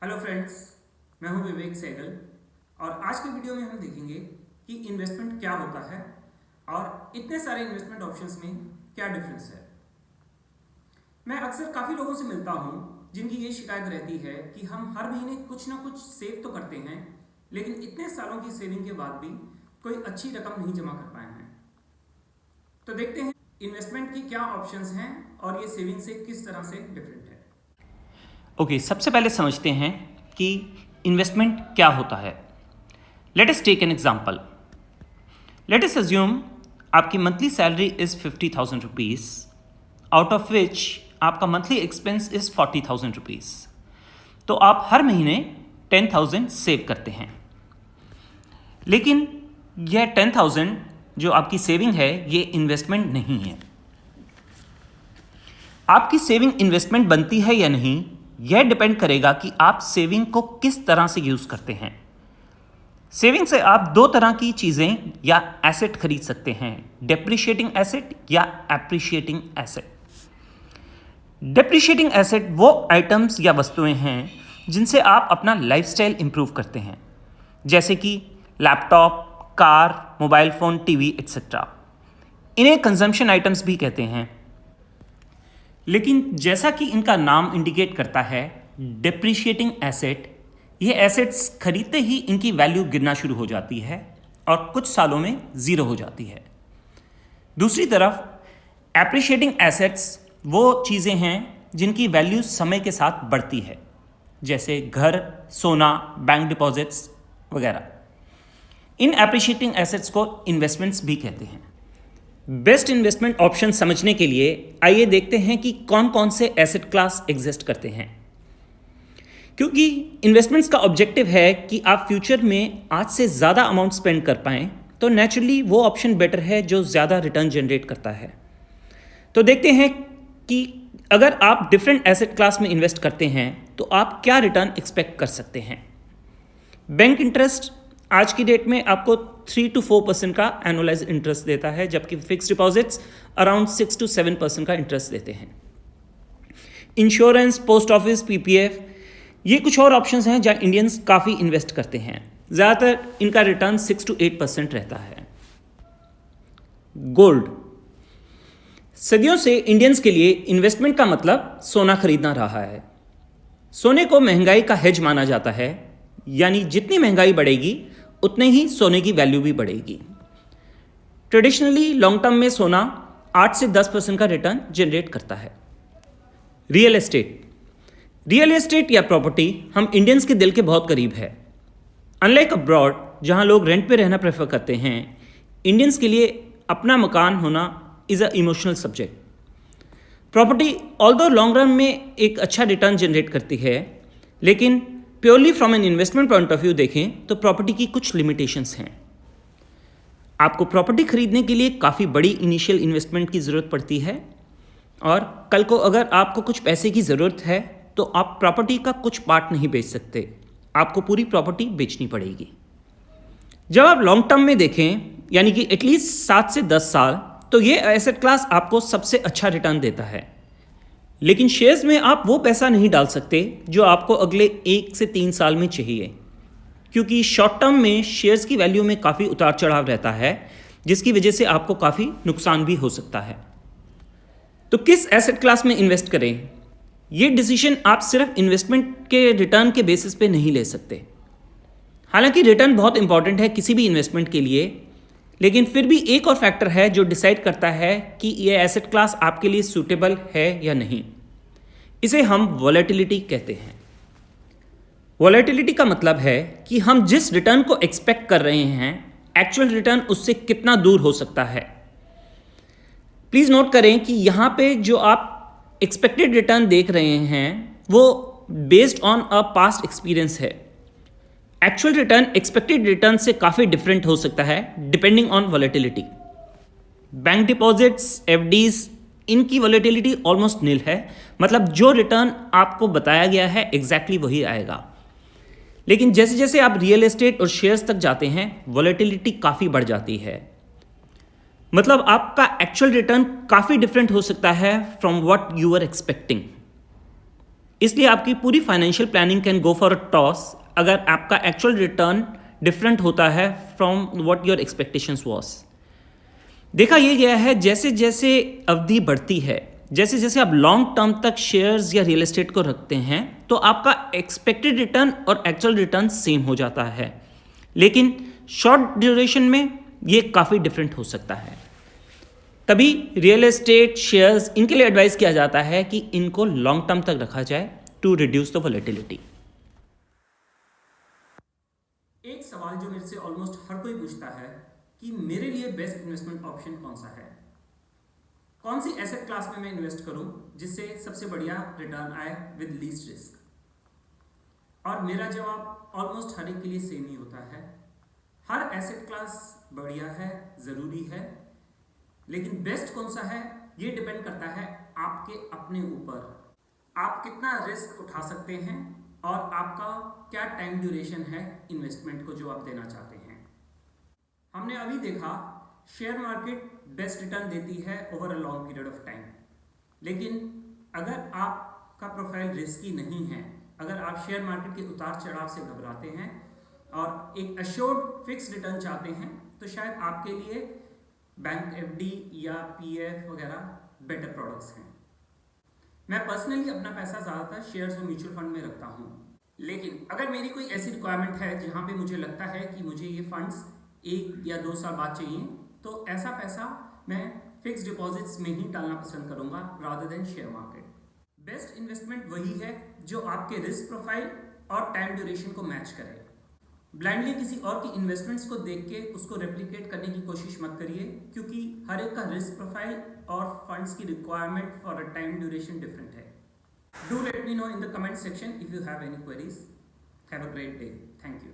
Hello friends, मैं हूं विवेक सहगल और आज के वीडियो में हम देखेंगे कि इन्वेस्टमेंट क्या होता है और इतने सारे इन्वेस्टमेंट ऑप्शंस में क्या डिफरेंस है। मैं अक्सर काफ़ी लोगों से मिलता हूं जिनकी ये शिकायत रहती है कि हम हर महीने कुछ ना कुछ सेव तो करते हैं, लेकिन इतने सालों की सेविंग के बाद भी कोई अच्छी रकम नहीं जमा कर पाए हैं। तो देखते हैं इन्वेस्टमेंट की क्या ऑप्शंस हैं और ये सेविंग से किस तरह से डिफरेंट है। ओके, सबसे पहले समझते हैं कि इन्वेस्टमेंट क्या होता है। Let us take an example. Let us assume आपकी monthly salary is 50,000 rupees, out of which आपका मंथली एक्सपेंस इज 40,000 रुपीज़। तो आप हर महीने 10,000 सेव करते हैं, लेकिन यह 10,000 जो आपकी सेविंग है ये इन्वेस्टमेंट नहीं है। आपकी सेविंग इन्वेस्टमेंट बनती है या नहीं, यह डिपेंड करेगा कि आप सेविंग को किस तरह से यूज़ करते हैं। सेविंग से आप दो तरह की चीज़ें या एसेट खरीद सकते हैं, डेप्रिशिएटिंग एसेट या एप्रिशिएटिंग एसेट। डेप्रिशिएटिंग एसेट वो आइटम्स या वस्तुएं हैं जिनसे आप अपना लाइफस्टाइल इंप्रूव करते हैं, जैसे कि laptop, car, mobile phone, TV etcetera. इन्हें कंजम्पशन आइटम्स भी कहते हैं। लेकिन जैसा कि इनका नाम इंडिकेट करता है, डेप्रिशिएटिंग एसेट, ये एसेट्स खरीदते ही इनकी वैल्यू गिरना शुरू हो जाती है और कुछ सालों में ज़ीरो हो जाती है। दूसरी तरफ एप्रिशिएटिंग एसेट्स वो चीज़ें हैं जिनकी वैल्यू समय के साथ बढ़ती है, जैसे घर, सोना, बैंक डिपॉजिट्स वगैरह। इन एप्रिशिएटिंग एसेट्स को इन्वेस्टमेंट्स भी कहते हैं। बेस्ट इन्वेस्टमेंट ऑप्शन समझने के लिए आइए देखते हैं कि कौन कौन से एसेट क्लास एग्जिस्ट करते हैं। क्योंकि इन्वेस्टमेंट्स का ऑब्जेक्टिव है कि आप फ्यूचर में आज से ज़्यादा अमाउंट स्पेंड कर पाएँ, तो नेचुरली वो ऑप्शन बेटर है जो ज़्यादा रिटर्न जनरेट करता है। तो देखते हैं कि अगर आप डिफरेंट एसेट क्लास में इन्वेस्ट करते हैं तो आप क्या रिटर्न एक्सपेक्ट कर सकते हैं। बैंक इंटरेस्ट आज की डेट में आपको 3 to 4% का एनुअलाइज इंटरेस्ट देता है, जबकि फिक्स डिपॉजिट्स अराउंड 6 to 7% का इंटरेस्ट देते हैं। इंश्योरेंस, पोस्ट ऑफिस, पीपीएफ, ये कुछ और ऑप्शंस हैं जहां इंडियंस काफ़ी इन्वेस्ट करते हैं। ज़्यादातर इनका रिटर्न 6 to 8% रहता है। गोल्ड, सदियों से इंडियंस के लिए इन्वेस्टमेंट का मतलब सोना खरीदना रहा है। सोने को महंगाई का हेज माना जाता है, यानी जितनी महंगाई बढ़ेगी उतने ही सोने की वैल्यू भी बढ़ेगी। ट्रेडिशनली लॉन्ग टर्म में सोना 8 से 10% का रिटर्न जनरेट करता है। रियल एस्टेट, रियल एस्टेट या प्रॉपर्टी हम इंडियंस के दिल के बहुत करीब है। अनलाइक अब्रॉड जहां लोग रेंट पे रहना प्रेफर करते हैं, इंडियंस के लिए अपना मकान होना is a emotional subject. Property although long run में एक अच्छा रिटर्न जनरेट करती है, लेकिन purely from an investment point of view देखें तो प्रॉपर्टी की कुछ लिमिटेशंस हैं। आपको प्रॉपर्टी खरीदने के लिए काफ़ी बड़ी इनिशियल इन्वेस्टमेंट की ज़रूरत पड़ती है, और कल को अगर आपको कुछ पैसे की ज़रूरत है तो आप प्रॉपर्टी का कुछ पार्ट नहीं बेच सकते, आपको पूरी प्रॉपर्टी बेचनी पड़ेगी। जब आप लॉन्ग टर्म में देखें, यानी कि एटलीस्ट 7 से 10 साल, तो ये एसेट क्लास आपको सबसे अच्छा रिटर्न देता है। लेकिन शेयर्स में आप वो पैसा नहीं डाल सकते जो आपको अगले 1 से 3 साल में चाहिए, क्योंकि शॉर्ट टर्म में शेयर्स की वैल्यू में काफ़ी उतार चढ़ाव रहता है, जिसकी वजह से आपको काफ़ी नुकसान भी हो सकता है। तो किस एसेट क्लास में इन्वेस्ट करें, ये डिसीजन आप सिर्फ इन्वेस्टमेंट के रिटर्न के बेसिस पे नहीं ले सकते। हालांकि रिटर्न बहुत इंपॉर्टेंट है किसी भी इन्वेस्टमेंट के लिए, लेकिन फिर भी एक और फैक्टर है जो डिसाइड करता है कि ये एसेट क्लास आपके लिए सूटेबल है या नहीं। इसे हम वॉलेटिलिटी कहते हैं। वॉलेटिलिटी का मतलब है कि हम जिस रिटर्न को एक्सपेक्ट कर रहे हैं, एक्चुअल रिटर्न उससे कितना दूर हो सकता है। प्लीज़ नोट करें कि यहाँ पे जो आप एक्सपेक्टेड रिटर्न देख रहे हैं वो based on a past experience है। एक्चुअल रिटर्न एक्सपेक्टेड रिटर्न से काफ़ी डिफरेंट हो सकता है depending on volatility. Bank deposits, FDs, इनकी वॉलेटिलिटी ऑलमोस्ट नील है, मतलब जो रिटर्न आपको बताया गया है एग्जैक्टली वही आएगा। लेकिन जैसे जैसे आप रियल एस्टेट और शेयर्स तक जाते हैं, वॉलेटिलिटी काफ़ी बढ़ जाती है। मतलब आपका एक्चुअल रिटर्न काफ़ी डिफरेंट हो सकता है from what you are expecting. इसलिए आपकी पूरी financial planning can go for a toss अगर आपका एक्चुअल रिटर्न डिफरेंट होता है from what your expectations was. देखा ये गया है जैसे जैसे अवधि बढ़ती है, जैसे जैसे आप लॉन्ग टर्म तक शेयर्स या रियल एस्टेट को रखते हैं तो आपका एक्सपेक्टेड रिटर्न और एक्चुअल रिटर्न सेम हो जाता है, लेकिन शॉर्ट ड्यूरेशन में ये काफ़ी डिफरेंट हो सकता है। तभी रियल एस्टेट शेयर्स इनके लिए एडवाइस किया जाता है कि इनको लॉन्ग टर्म तक रखा जाए टू रिड्यूस द वॉलेटिलिटी। एक सवाल जो मेरे से ऑलमोस्ट हर कोई पूछता है कि मेरे लिए बेस्ट इन्वेस्टमेंट ऑप्शन कौन सा है, कौन सी एसेट क्लास में मैं इन्वेस्ट करूं जिससे सबसे बढ़िया रिटर्न आए विद लीस्ट रिस्क। और मेरा जवाब ऑलमोस्ट हर एक के लिए सेम ही होता है। हर एसेट क्लास बढ़िया है, ज़रूरी है, लेकिन बेस्ट कौन सा है ये डिपेंड करता है आपके अपने ऊपर। आप कितना रिस्क उठा सकते हैं और आपका क्या टाइम ड्यूरेशन है इन्वेस्टमेंट को जो आप देना चाहते हैं। हमने अभी देखा शेयर मार्केट बेस्ट रिटर्न देती है over a long period of time, लेकिन अगर आपका प्रोफाइल रिस्की नहीं है, अगर आप शेयर मार्केट के उतार चढ़ाव से घबराते हैं और एक अश्योर्ड फिक्स रिटर्न चाहते हैं, तो शायद आपके लिए बैंक एफडी या पीएफ वगैरह बेटर प्रोडक्ट्स हैं। मैं पर्सनली अपना पैसा ज़्यादातर शेयर्स और म्यूचुअल फंड में रखता हूँ, लेकिन अगर मेरी कोई ऐसी रिक्वायरमेंट है जहाँ पे मुझे लगता है कि मुझे ये फंड्स 1 या 2 साल बाद चाहिए, तो ऐसा पैसा मैं फिक्स डिपॉजिट्स में ही डालना पसंद करूँगा rather than share market. Best investment वही है जो आपके रिस्क प्रोफाइल और टाइम ड्यूरेशन को मैच करे। ब्लाइंडली किसी और की इन्वेस्टमेंट्स को देख के उसको रेप्लिकेट करने की कोशिश मत करिए, क्योंकि हर एक का रिस्क प्रोफाइल और फंड्स की requirement for a time duration different है। Do let me know in the comment section if you have any queries. Have a great day. Thank you.